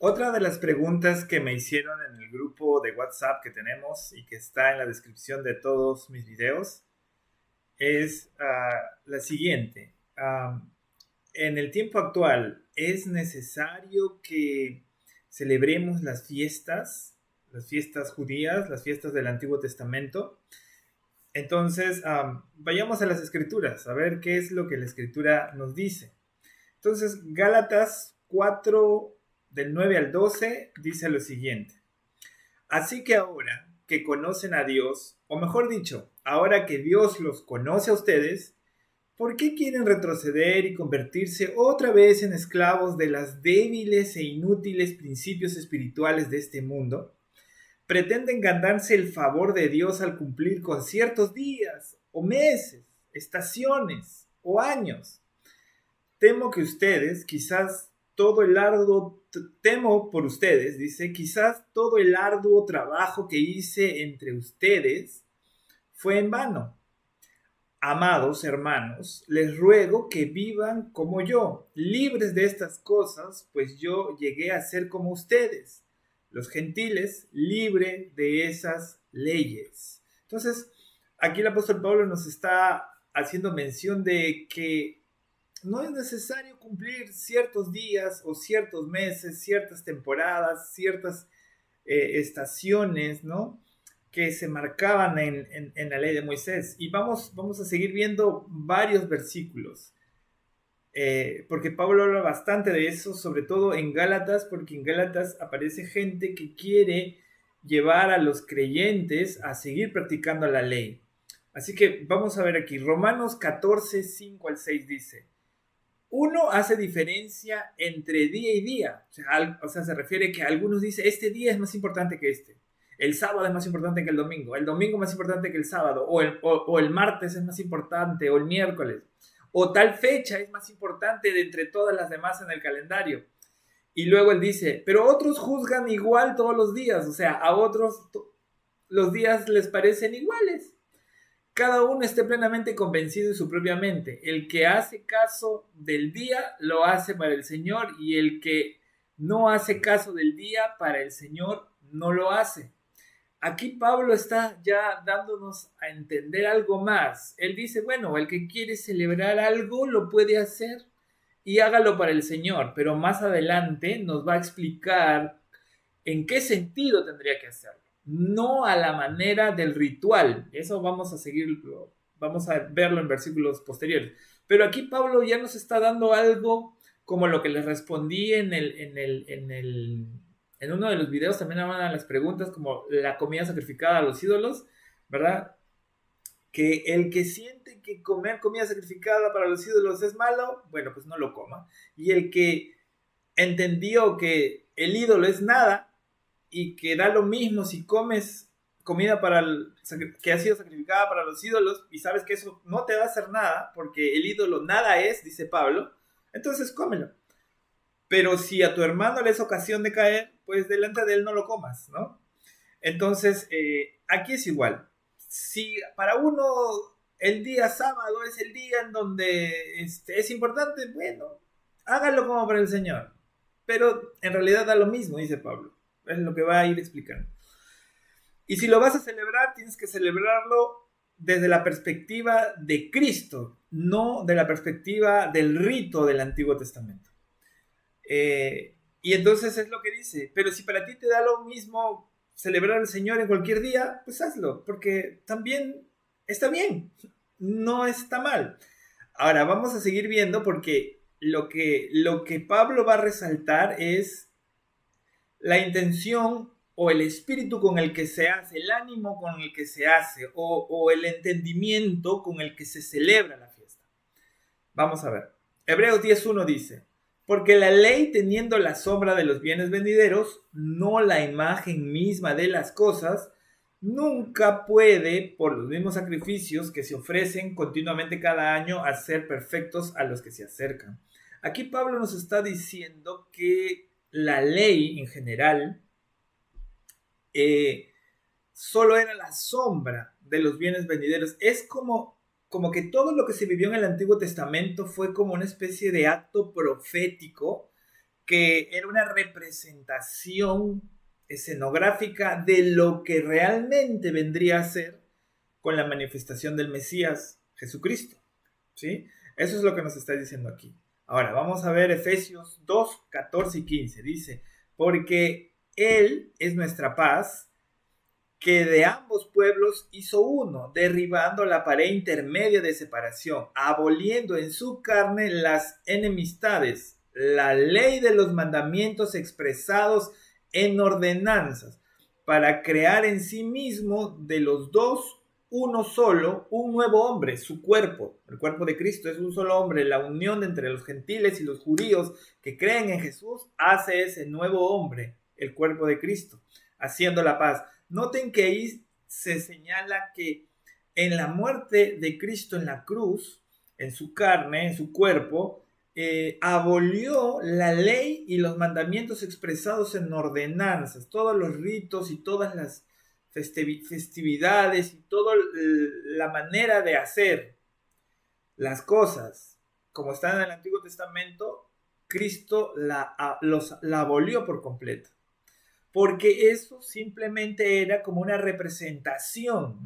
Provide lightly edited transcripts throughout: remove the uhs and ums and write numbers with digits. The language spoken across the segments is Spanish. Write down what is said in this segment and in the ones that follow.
Otra de las preguntas que me hicieron en el grupo de WhatsApp que tenemos y que está en la descripción de todos mis videos es la siguiente. En el tiempo actual, ¿es necesario que celebremos las fiestas judías, las fiestas del Antiguo Testamento? Entonces, vayamos a las escrituras, a ver qué es lo que la escritura nos dice. Entonces, Gálatas 4, del 9 al 12, dice lo siguiente. Así que ahora que conocen a Dios, o mejor dicho, ahora que Dios los conoce a ustedes, ¿por qué quieren retroceder y convertirse otra vez en esclavos de las débiles e inútiles principios espirituales de este mundo? Pretenden ganarse el favor de Dios al cumplir con ciertos días, o meses, estaciones, o años. Temo que ustedes, quizás todo el arduo, temo por ustedes, dice, quizás todo el arduo trabajo que hice entre ustedes fue en vano. Amados hermanos, les ruego que vivan como yo, libres de estas cosas, pues yo llegué a ser como ustedes, los gentiles, libre de esas leyes. Entonces, aquí el apóstol Pablo nos está haciendo mención de que no es necesario cumplir ciertos días o ciertos meses, ciertas temporadas, ciertas estaciones, ¿no? Que se marcaban en la ley de Moisés. Y vamos a seguir viendo varios versículos, porque Pablo habla bastante de eso, sobre todo en Gálatas, porque en Gálatas aparece gente que quiere llevar a los creyentes a seguir practicando la ley. Así que vamos a ver aquí, Romanos 14, 5 al 6 dice, uno hace diferencia entre día y día. O sea, se refiere que algunos dicen, este día es más importante que este. El sábado es más importante que el domingo más importante que el sábado, o el martes es más importante, o el miércoles, o tal fecha es más importante de entre todas las demás en el calendario. Y luego él dice, pero otros juzgan igual todos los días, o sea, a otros los días les parecen iguales. Cada uno esté plenamente convencido en su propia mente. El que hace caso del día lo hace para el Señor y el que no hace caso del día para el Señor no lo hace. Aquí Pablo está ya dándonos a entender algo más. Él dice, bueno, el que quiere celebrar algo lo puede hacer y hágalo para el Señor, pero más adelante nos va a explicar en qué sentido tendría que hacerlo, no a la manera del ritual. Eso vamos a seguirlo, vamos a verlo en versículos posteriores. Pero aquí Pablo ya nos está dando algo como lo que les respondí en uno de los videos, también hablan a las preguntas como la comida sacrificada a los ídolos, ¿verdad? Que el que siente que comer comida sacrificada para los ídolos es malo, bueno, pues no lo coma. Y el que entendió que el ídolo es nada, y que da lo mismo si comes comida que ha sido sacrificada para los ídolos y sabes que eso no te va a hacer nada porque el ídolo nada es, dice Pablo, entonces cómelo. Pero si a tu hermano le es ocasión de caer, pues delante de él no lo comas, ¿no? Entonces, aquí es igual. Si para uno el día sábado es el día en donde es importante, bueno, hágalo como para el Señor. Pero en realidad da lo mismo, dice Pablo. Es lo que va a ir explicando. Y si lo vas a celebrar, tienes que celebrarlo desde la perspectiva de Cristo, no de la perspectiva del rito del Antiguo Testamento. Y entonces es lo que dice, pero si para ti te da lo mismo celebrar al Señor en cualquier día, pues hazlo, porque también está bien, no está mal. Ahora vamos a seguir viendo porque lo que Pablo va a resaltar es la intención o el espíritu con el que se hace, el ánimo con el que se hace o el entendimiento con el que se celebra la fiesta. Vamos a ver. Hebreos 10.1 dice, porque la ley teniendo la sombra de los bienes venideros, no la imagen misma de las cosas, nunca puede, por los mismos sacrificios que se ofrecen continuamente cada año, hacer perfectos a los que se acercan. Aquí Pablo nos está diciendo que la ley en general solo era la sombra de los bienes venideros. Es como que todo lo que se vivió en el Antiguo Testamento fue como una especie de acto profético que era una representación escenográfica de lo que realmente vendría a ser con la manifestación del Mesías Jesucristo, ¿sí? Eso es lo que nos está diciendo aquí. Ahora, vamos a ver Efesios 2, 14 y 15. Dice, porque Él es nuestra paz, que de ambos pueblos hizo uno, derribando la pared intermedia de separación, aboliendo en su carne las enemistades, la ley de los mandamientos expresados en ordenanzas, para crear en sí mismo de los dos uno solo, un nuevo hombre, su cuerpo. El cuerpo de Cristo es un solo hombre. La unión entre los gentiles y los judíos que creen en Jesús hace ese nuevo hombre, el cuerpo de Cristo, haciendo la paz. Noten que ahí se señala que en la muerte de Cristo en la cruz, en su carne, en su cuerpo, abolió la ley y los mandamientos expresados en ordenanzas, todos los ritos y todas las festividades y toda la manera de hacer las cosas como están en el Antiguo Testamento. Cristo la abolió por completo, porque eso simplemente era como una representación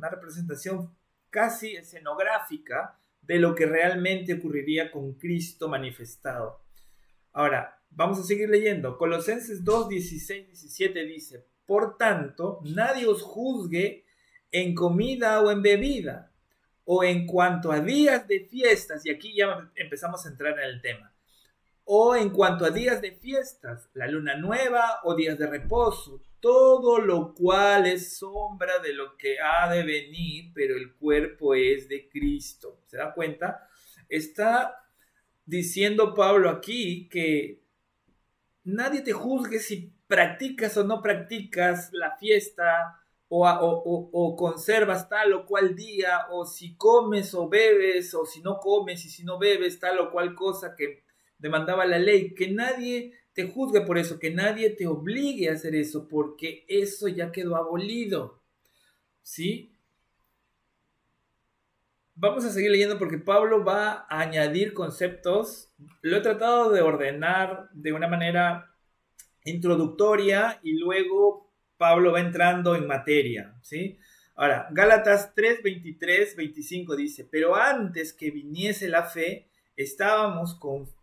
casi escenográfica de lo que realmente ocurriría con Cristo manifestado. Ahora, vamos a seguir leyendo. Colosenses 2, 16, 17 dice, por tanto, nadie os juzgue en comida o en bebida, o en cuanto a días de fiestas, y aquí ya empezamos a entrar en el tema, o en cuanto a días de fiestas, la luna nueva o días de reposo, todo lo cual es sombra de lo que ha de venir, pero el cuerpo es de Cristo. ¿Se da cuenta? Está diciendo Pablo aquí que nadie te juzgue si practicas o no practicas la fiesta o conservas tal o cual día, o si comes o bebes, o si no comes y si no bebes tal o cual cosa que demandaba la ley. Que nadie te juzgue por eso, que nadie te obligue a hacer eso, porque eso ya quedó abolido, ¿sí? Vamos a seguir leyendo porque Pablo va a añadir conceptos. Lo he tratado de ordenar de una manera introductoria y luego Pablo va entrando en materia, ¿sí? Ahora, Gálatas 3, 23, 25 dice, pero antes que viniese la fe, estábamos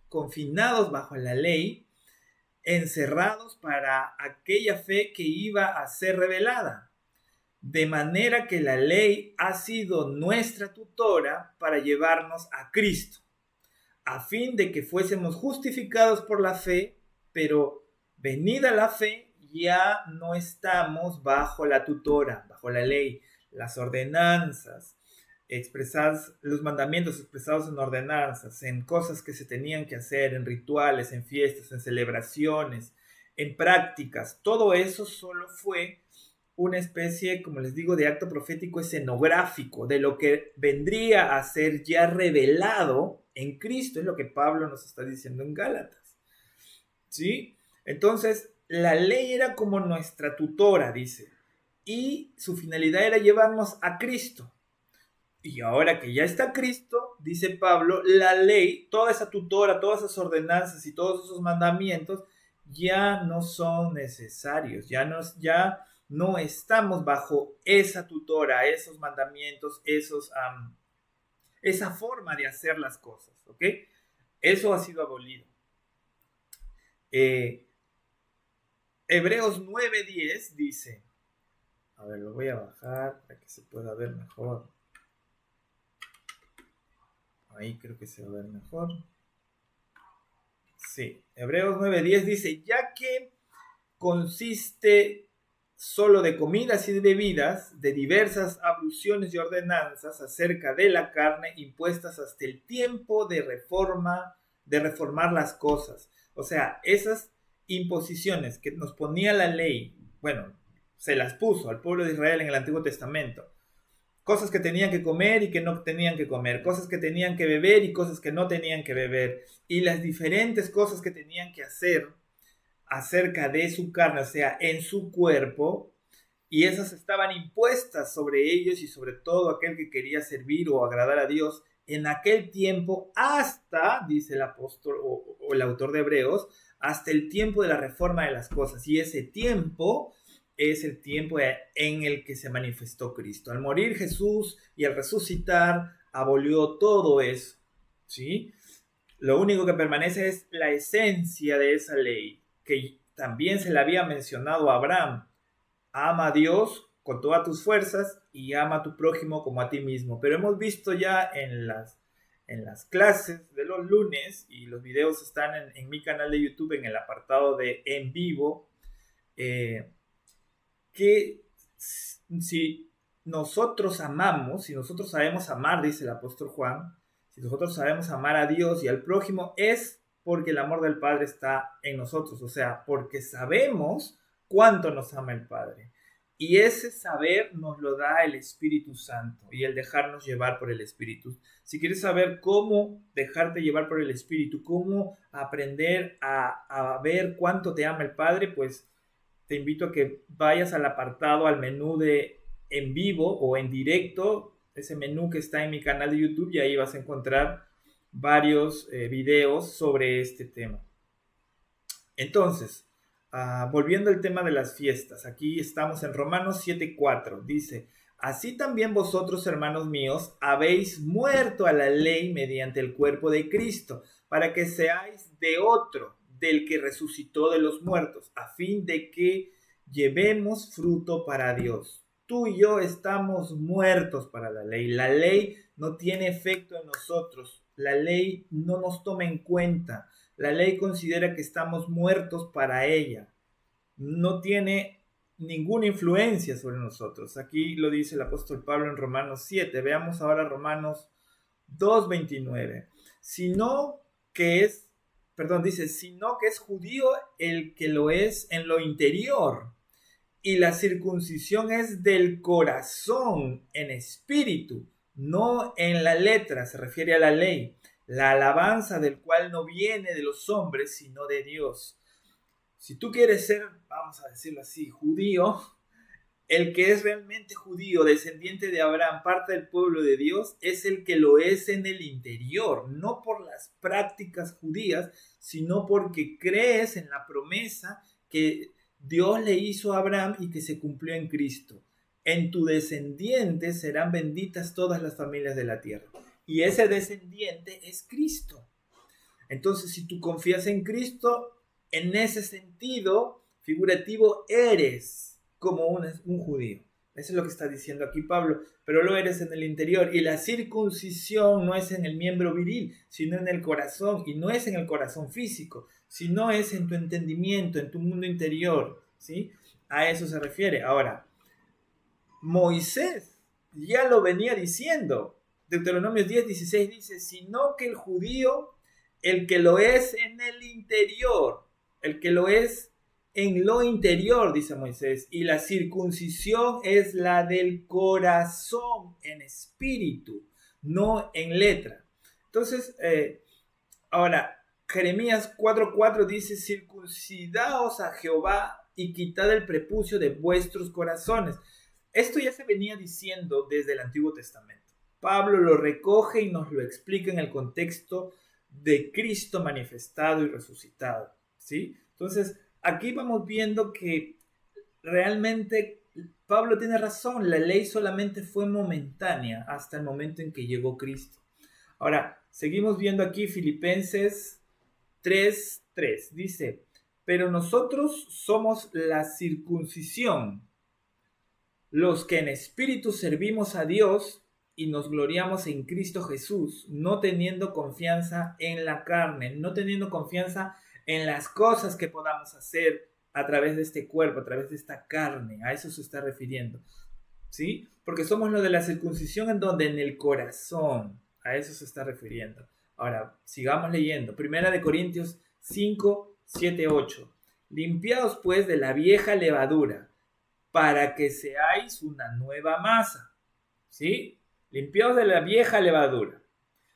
confinados bajo la ley, encerrados para aquella fe que iba a ser revelada. De manera que la ley ha sido nuestra tutora para llevarnos a Cristo, a fin de que fuésemos justificados por la fe, pero venida la fe, ya no estamos bajo la tutora, bajo la ley, las ordenanzas expresadas, los mandamientos expresados en ordenanzas, en cosas que se tenían que hacer, en rituales, en fiestas, en celebraciones, en prácticas. Todo eso solo fue una especie, como les digo, de acto profético escenográfico de lo que vendría a ser ya revelado en Cristo. Es lo que Pablo nos está diciendo en Gálatas, ¿sí? Entonces, la ley era como nuestra tutora, dice, y su finalidad era llevarnos a Cristo. Y ahora que ya está Cristo, dice Pablo, la ley, toda esa tutora, todas esas ordenanzas y todos esos mandamientos ya no son necesarios, ya no estamos bajo esa tutora, esos mandamientos, esa forma de hacer las cosas, ¿ok? Eso ha sido abolido. Hebreos 9:10 dice, a ver, lo voy a bajar para que se pueda ver mejor. Ahí creo que se va a ver mejor. Sí, Hebreos 9:10 dice, ya que consiste solo de comidas y de bebidas, de diversas abluciones y ordenanzas acerca de la carne impuestas hasta el tiempo de reformar las cosas. O sea, esas imposiciones que nos ponía la ley, bueno, se las puso al pueblo de Israel en el Antiguo Testamento. Cosas que tenían que comer y que no tenían que comer, cosas que tenían que beber y cosas que no tenían que beber, y las diferentes cosas que tenían que hacer acerca de su carne, o sea, en su cuerpo, y esas estaban impuestas sobre ellos y sobre todo aquel que quería servir o agradar a Dios en aquel tiempo, hasta, dice el apóstol o el autor de Hebreos, hasta el tiempo de la reforma de las cosas. Y ese tiempo es el tiempo en el que se manifestó Cristo. Al morir Jesús y al resucitar, abolió todo eso, ¿sí? Lo único que permanece es la esencia de esa ley, que también se le había mencionado a Abraham. Ama a Dios con todas tus fuerzas y ama a tu prójimo como a ti mismo. Pero hemos visto ya en las clases de los lunes, y los videos están en mi canal de YouTube en el apartado de en vivo, que si nosotros amamos, si nosotros sabemos amar, dice el apóstol Juan, si nosotros sabemos amar a Dios y al prójimo, es porque el amor del Padre está en nosotros, o sea, porque sabemos cuánto nos ama el Padre. Y ese saber nos lo da el Espíritu Santo y el dejarnos llevar por el Espíritu. Si quieres saber cómo dejarte llevar por el Espíritu, cómo aprender a ver cuánto te ama el Padre, pues te invito a que vayas al apartado, al menú de en vivo o en directo, ese menú que está en mi canal de YouTube, y ahí vas a encontrar varios videos sobre este tema. Entonces, volviendo al tema de las fiestas, aquí estamos en Romanos 7:4, dice: así también vosotros, hermanos míos, habéis muerto a la ley mediante el cuerpo de Cristo, para que seáis de otro, del que resucitó de los muertos, a fin de que llevemos fruto para Dios. Tú y yo estamos muertos para la ley. La ley no tiene efecto en nosotros. La ley no nos toma en cuenta. La ley considera que estamos muertos para ella. No tiene ninguna influencia sobre nosotros. Aquí lo dice el apóstol Pablo en Romanos 7. Veamos ahora Romanos 2:29. Sino que es judío el que lo es en lo interior, y la circuncisión es del corazón, en espíritu, no en la letra, se refiere a la ley, la alabanza del cual no viene de los hombres, sino de Dios. Si tú quieres ser, vamos a decirlo así, judío, el que es realmente judío, descendiente de Abraham, parte del pueblo de Dios, es el que lo es en el interior, no por las prácticas judías, sino porque crees en la promesa que Dios le hizo a Abraham y que se cumplió en Cristo. En tu descendiente serán benditas todas las familias de la tierra. Y ese descendiente es Cristo. Entonces, si tú confías en Cristo, en ese sentido figurativo, eres como un judío. Eso es lo que está diciendo aquí Pablo, pero lo eres en el interior. Y la circuncisión no es en el miembro viril, sino en el corazón. Y no es en el corazón físico, sino es en tu entendimiento, en tu mundo interior, ¿sí? A eso se refiere. Ahora, Moisés ya lo venía diciendo. Deuteronomio 10:16 dice: sino que el judío, el que lo es en el interior, el que lo es en lo interior, dice Moisés, y la circuncisión es la del corazón, en espíritu, no en letra. Entonces, ahora, Jeremías 4:4 dice: circuncidaos a Jehová y quitad el prepucio de vuestros corazones. Esto ya se venía diciendo desde el Antiguo Testamento. Pablo lo recoge y nos lo explica en el contexto de Cristo manifestado y resucitado, ¿sí? Entonces, aquí vamos viendo que realmente Pablo tiene razón, la ley solamente fue momentánea hasta el momento en que llegó Cristo. Ahora, seguimos viendo aquí Filipenses 3:3. Dice: pero nosotros somos la circuncisión, los que en espíritu servimos a Dios y nos gloriamos en Cristo Jesús, no teniendo confianza en la carne, no teniendo confianza en las cosas que podamos hacer a través de este cuerpo, a través de esta carne. A eso se está refiriendo, ¿sí? Porque somos lo de la circuncisión en donde, en el corazón. A eso se está refiriendo. Ahora, sigamos leyendo. 1 Corintios 5, 7, 8. Limpiaos pues de la vieja levadura, para que seáis una nueva masa, ¿sí? Limpiaos de la vieja levadura,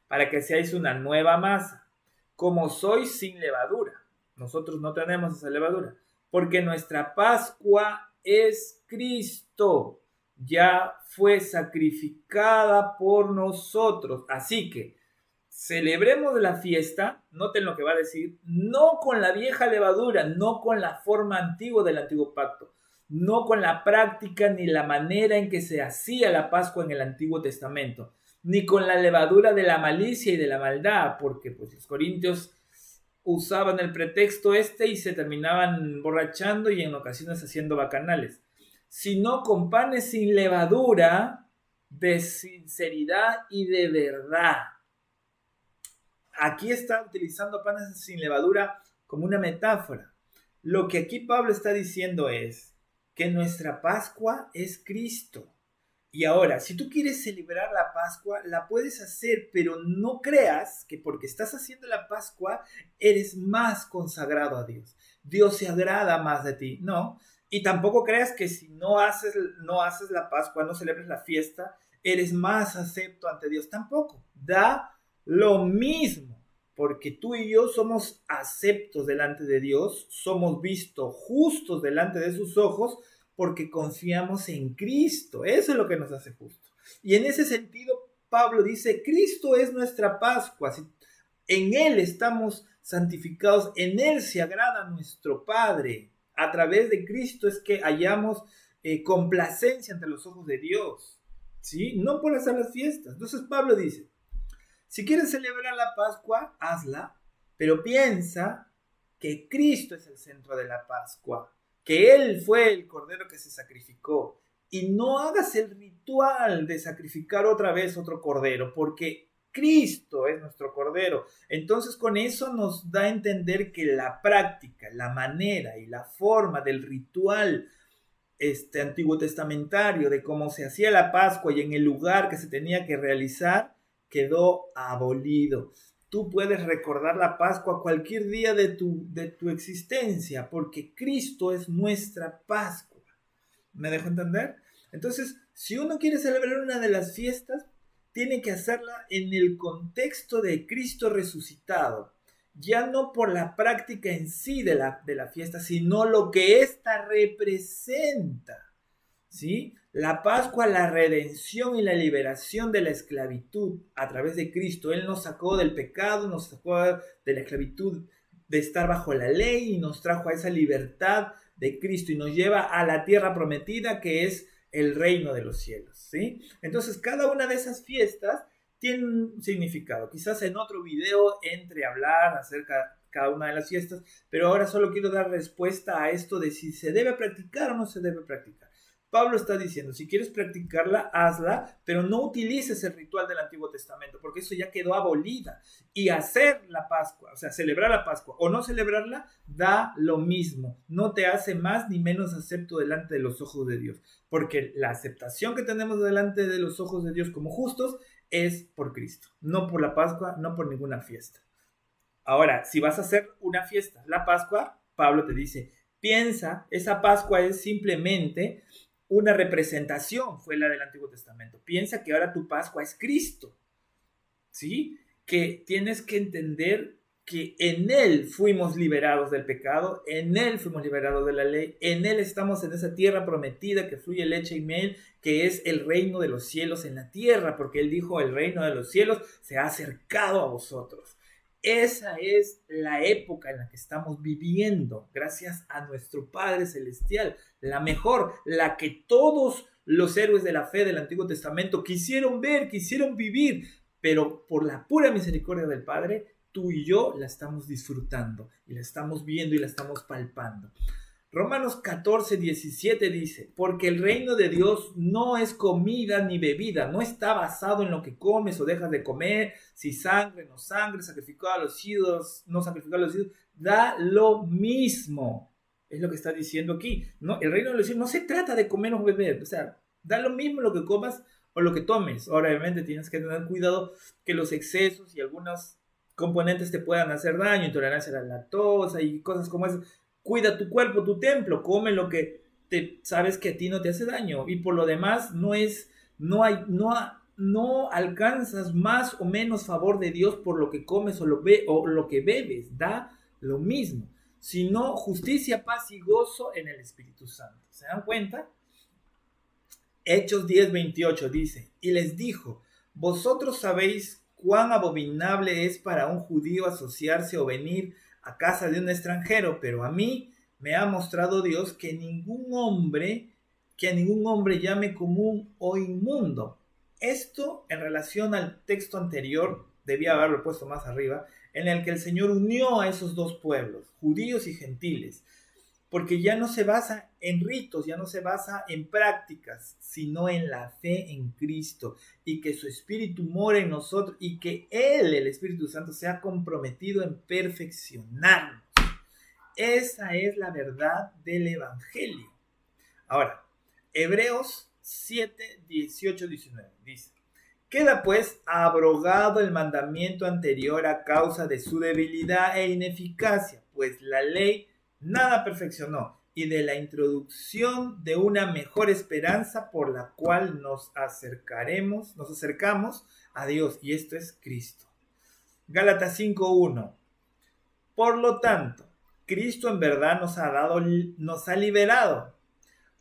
para que seáis una nueva masa, como sois sin levadura. Nosotros no tenemos esa levadura, porque nuestra Pascua es Cristo, ya fue sacrificada por nosotros. Así que, celebremos la fiesta, noten lo que va a decir, no con la vieja levadura, no con la forma antigua del antiguo pacto, no con la práctica ni la manera en que se hacía la Pascua en el Antiguo Testamento, ni con la levadura de la malicia y de la maldad, porque pues, los corintios usaban el pretexto y se terminaban borrachando y en ocasiones haciendo bacanales, sino con panes sin levadura, de sinceridad y de verdad. Aquí está utilizando panes sin levadura como una metáfora. Lo que aquí Pablo está diciendo es que nuestra Pascua es Cristo. Y ahora, si tú quieres celebrar la Pascua, la puedes hacer, pero no creas que porque estás haciendo la Pascua, eres más consagrado a Dios. Dios se agrada más de ti, no. Y tampoco creas que si no haces la Pascua, no celebras la fiesta, eres más acepto ante Dios. Tampoco. Da lo mismo, porque tú y yo somos aceptos delante de Dios, somos vistos justos delante de sus ojos, porque confiamos en Cristo. Eso es lo que nos hace justos. Y en ese sentido, Pablo dice, Cristo es nuestra Pascua. En Él estamos santificados, en Él se agrada nuestro Padre. A través de Cristo es que hallamos complacencia ante los ojos de Dios. ¿Sí? No por hacer las fiestas. Entonces Pablo dice, si quieres celebrar la Pascua, hazla, pero piensa que Cristo es el centro de la Pascua, que Él fue el cordero que se sacrificó, y no hagas el ritual de sacrificar otra vez otro cordero, porque Cristo es nuestro cordero. Entonces con eso nos da a entender que la práctica, la manera y la forma del ritual antiguo testamentario de cómo se hacía la Pascua y en el lugar que se tenía que realizar, quedó abolido. Tú puedes recordar la Pascua cualquier día de tu existencia, porque Cristo es nuestra Pascua. ¿Me dejo entender? Entonces, si uno quiere celebrar una de las fiestas, tiene que hacerla en el contexto de Cristo resucitado, ya no por la práctica en sí de la fiesta, sino lo que ésta representa. ¿Sí? La Pascua, la redención y la liberación de la esclavitud a través de Cristo. Él nos sacó del pecado, nos sacó de la esclavitud de estar bajo la ley y nos trajo a esa libertad de Cristo y nos lleva a la tierra prometida que es el reino de los cielos. ¿Sí? Entonces, cada una de esas fiestas tiene un significado. Quizás en otro video entre a hablar acerca de cada una de las fiestas, pero ahora solo quiero dar respuesta a esto de si se debe practicar o no se debe practicar. Pablo está diciendo, si quieres practicarla, hazla, pero no utilices el ritual del Antiguo Testamento, porque eso ya quedó abolida. Y hacer la Pascua, o sea, celebrar la Pascua o no celebrarla, da lo mismo. No te hace más ni menos acepto delante de los ojos de Dios, porque la aceptación que tenemos delante de los ojos de Dios como justos es por Cristo, no por la Pascua, no por ninguna fiesta. Ahora, si vas a hacer una fiesta, la Pascua, Pablo te dice, piensa, esa Pascua es simplemente una representación, fue la del Antiguo Testamento. Piensa que ahora tu Pascua es Cristo, ¿sí? Que tienes que entender que en Él fuimos liberados del pecado, en Él fuimos liberados de la ley, en Él estamos en esa tierra prometida que fluye leche y miel, que es el reino de los cielos en la tierra, porque Él dijo, el reino de los cielos se ha acercado a vosotros. Esa es la época en la que estamos viviendo, gracias a nuestro Padre Celestial, la mejor, la que todos los héroes de la fe del Antiguo Testamento quisieron ver, quisieron vivir, pero por la pura misericordia del Padre, tú y yo la estamos disfrutando, y la estamos viendo y la estamos palpando. Romanos 14:17 dice, porque el reino de Dios no es comida ni bebida, no está basado en lo que comes o dejas de comer, si sangre, no sangre, sacrificado a los ídolos, no sacrificado a los ídolos, da lo mismo. Es lo que está diciendo aquí. No, el reino de los cielos no se trata de comer o beber, o sea, da lo mismo lo que comas o lo que tomes. Ahora, obviamente, tienes que tener cuidado que los excesos y algunos componentes te puedan hacer daño, intolerancia a la lactosa y cosas como esas. Cuida tu cuerpo, tu templo, come lo que sabes que a ti no te hace daño y por lo demás no alcanzas más o menos favor de Dios por lo que comes o lo que bebes, da lo mismo, sino justicia, paz y gozo en el Espíritu Santo. ¿Se dan cuenta? Hechos 10:28 dice, y les dijo, vosotros sabéis cuán abominable es para un judío asociarse o venir a casa de un extranjero, pero a mí me ha mostrado Dios que a ningún hombre llame común o inmundo. Esto en relación al texto anterior, debía haberlo puesto más arriba, en el que el Señor unió a esos dos pueblos, judíos y gentiles, porque ya no se basa en ritos, ya no se basa en prácticas, sino en la fe en Cristo, y que su Espíritu mora en nosotros, y que Él, el Espíritu Santo, se ha comprometido en perfeccionarnos. Esa es la verdad del Evangelio. Ahora, Hebreos 7, 18, 19 dice: queda pues abrogado el mandamiento anterior a causa de su debilidad e ineficacia, pues la ley nada perfeccionó, y de la introducción de una mejor esperanza por la cual nos acercamos a Dios, y esto es Cristo. Gálatas 5:1. Por lo tanto, Cristo en verdad nos ha liberado.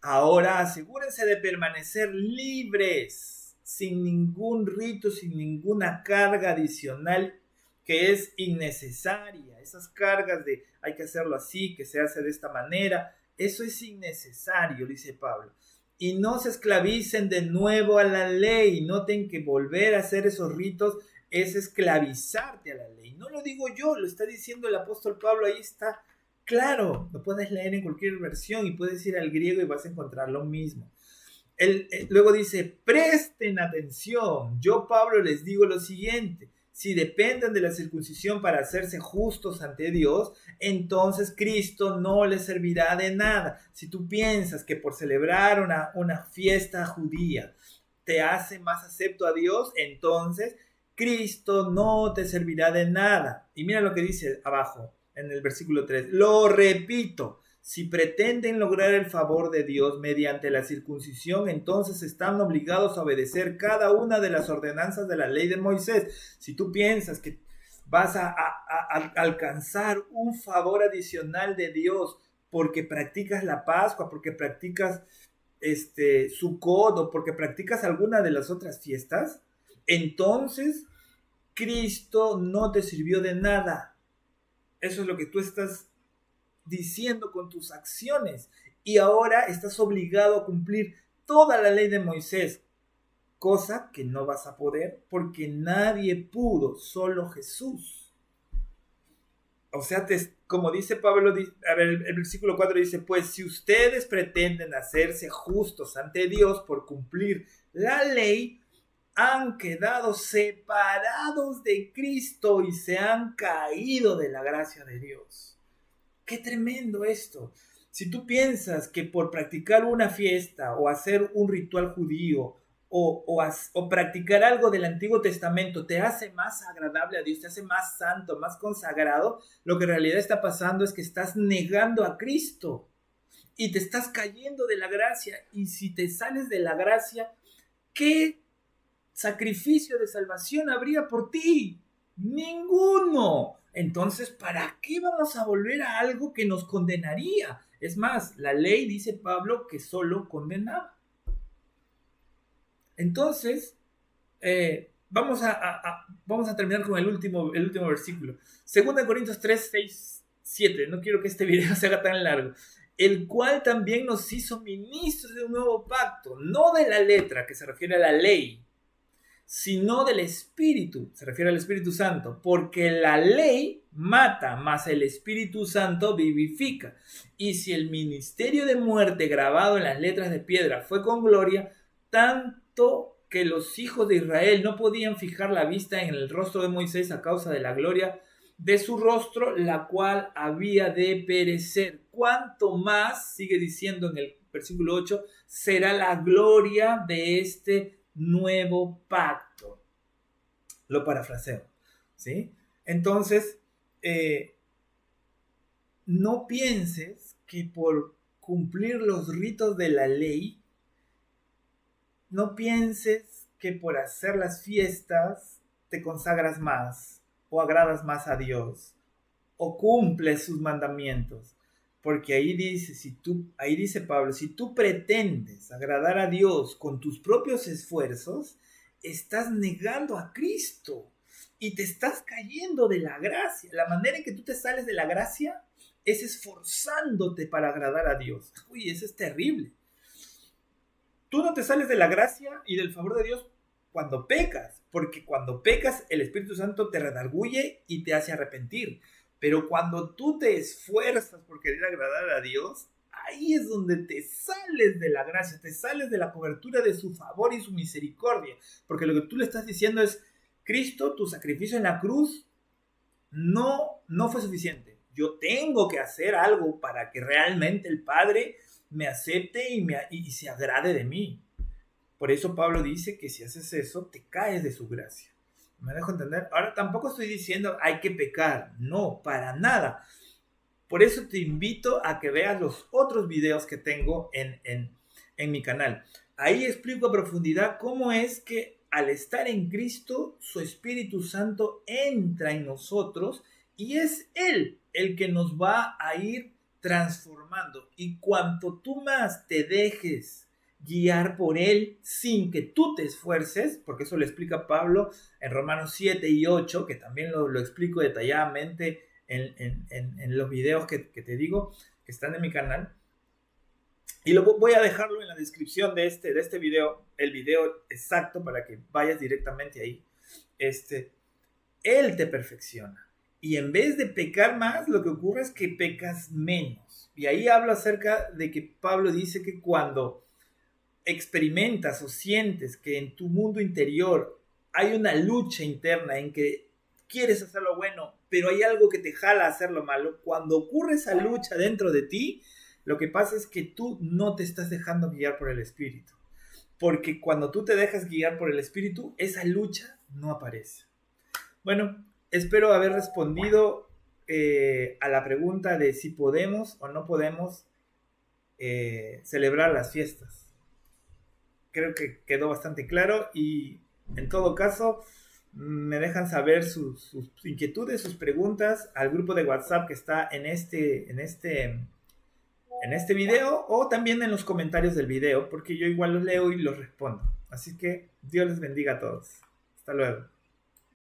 Ahora asegúrense de permanecer libres, sin ningún rito, sin ninguna carga adicional que es innecesaria. Esas cargas de hay que hacerlo así, que se hace de esta manera, eso es innecesario, dice Pablo. Y no se esclavicen de nuevo a la ley, noten que volver a hacer esos ritos es esclavizarte a la ley. No lo digo yo, lo está diciendo el apóstol Pablo, ahí está claro, lo puedes leer en cualquier versión y puedes ir al griego y vas a encontrar lo mismo. Luego dice, presten atención, yo Pablo les digo lo siguiente: si dependen de la circuncisión para hacerse justos ante Dios, entonces Cristo no les servirá de nada. Si tú piensas que por celebrar una fiesta judía te hace más acepto a Dios, entonces Cristo no te servirá de nada. Y mira lo que dice abajo en el versículo 3. Lo repito, si pretenden lograr el favor de Dios mediante la circuncisión, entonces están obligados a obedecer cada una de las ordenanzas de la ley de Moisés. Si tú piensas que vas a alcanzar un favor adicional de Dios porque practicas la Pascua, porque practicas Sukkot o porque practicas alguna de las otras fiestas, entonces Cristo no te sirvió de nada. Eso es lo que tú estás diciendo con tus acciones. Y ahora estás obligado a cumplir toda la ley de Moisés, cosa que no vas a poder porque nadie pudo, solo Jesús. O sea, como dice Pablo, a ver, el versículo 4 dice, pues si ustedes pretenden hacerse justos ante Dios por cumplir la ley, han quedado separados de Cristo y se han caído de la gracia de Dios. ¡Qué tremendo esto! Si tú piensas que por practicar una fiesta o hacer un ritual judío o practicar algo del Antiguo Testamento te hace más agradable a Dios, te hace más santo, más consagrado, lo que en realidad está pasando es que estás negando a Cristo y te estás cayendo de la gracia. Y si te sales de la gracia, ¿qué sacrificio de salvación habría por ti? Ninguno. Entonces, ¿para qué vamos a volver a algo que nos condenaría? Es más, la ley, dice Pablo, que solo condenaba. Entonces, vamos a terminar con el último versículo. 2 Corintios 3, 6, 7. No quiero que este video se haga tan largo. El cual también nos hizo ministros de un nuevo pacto, no de la letra, que se refiere a la ley, sino del Espíritu, se refiere al Espíritu Santo, porque la ley mata, mas el Espíritu Santo vivifica. Y si el ministerio de muerte grabado en las letras de piedra fue con gloria, tanto que los hijos de Israel no podían fijar la vista en el rostro de Moisés a causa de la gloria de su rostro, la cual había de perecer. Cuanto más, sigue diciendo en el versículo 8, será la gloria de este nuevo pacto. Lo parafraseo, ¿sí? Entonces, no pienses que por cumplir los ritos de la ley, no pienses que por hacer las fiestas te consagras más o agradas más a Dios o cumples sus mandamientos. Porque ahí dice Pablo, si tú pretendes agradar a Dios con tus propios esfuerzos, estás negando a Cristo. y te estás cayendo de la gracia. La manera en que tú te sales de la gracia es esforzándote para agradar a Dios. Uy, eso es terrible. Tú no te sales de la gracia y del favor de Dios cuando pecas, porque cuando pecas el Espíritu Santo te redarguye y te hace arrepentir. Pero cuando tú te esfuerzas por querer agradar a Dios, ahí es donde te sales de la gracia, te sales de la cobertura de su favor y su misericordia. Porque lo que tú le estás diciendo es, Cristo, tu sacrificio en la cruz no fue suficiente. Yo tengo que hacer algo para que realmente el Padre me acepte y se agrade de mí. Por eso Pablo dice que si haces eso, te caes de su gracia. ¿Me dejo entender? Ahora tampoco estoy diciendo hay que pecar. No, para nada. Por eso te invito a que veas los otros videos que tengo en mi canal. Ahí explico a profundidad cómo es que al estar en Cristo, su Espíritu Santo entra en nosotros y es Él el que nos va a ir transformando. Y cuanto tú más te dejes guiar por Él sin que tú te esfuerces, porque eso lo explica Pablo en Romanos 7 y 8, que también lo explico detalladamente en los videos que te digo, que están en mi canal. Y voy a dejarlo en la descripción de este video, el video exacto para que vayas directamente ahí. Él te perfecciona. Y en vez de pecar más, lo que ocurre es que pecas menos. Y ahí hablo acerca de que Pablo dice que cuando experimentas o sientes que en tu mundo interior hay una lucha interna en que quieres hacer lo bueno, pero hay algo que te jala a hacer lo malo, cuando ocurre esa lucha dentro de ti, lo que pasa es que tú no te estás dejando guiar por el Espíritu. Porque cuando tú te dejas guiar por el Espíritu, esa lucha no aparece. Bueno, espero haber respondido a la pregunta de si podemos o no podemos celebrar las fiestas. Creo que quedó bastante claro y en todo caso me dejan saber sus inquietudes, sus preguntas al grupo de WhatsApp que está en este video o también en los comentarios del video, porque yo igual los leo y los respondo. Así que Dios les bendiga a todos. Hasta luego.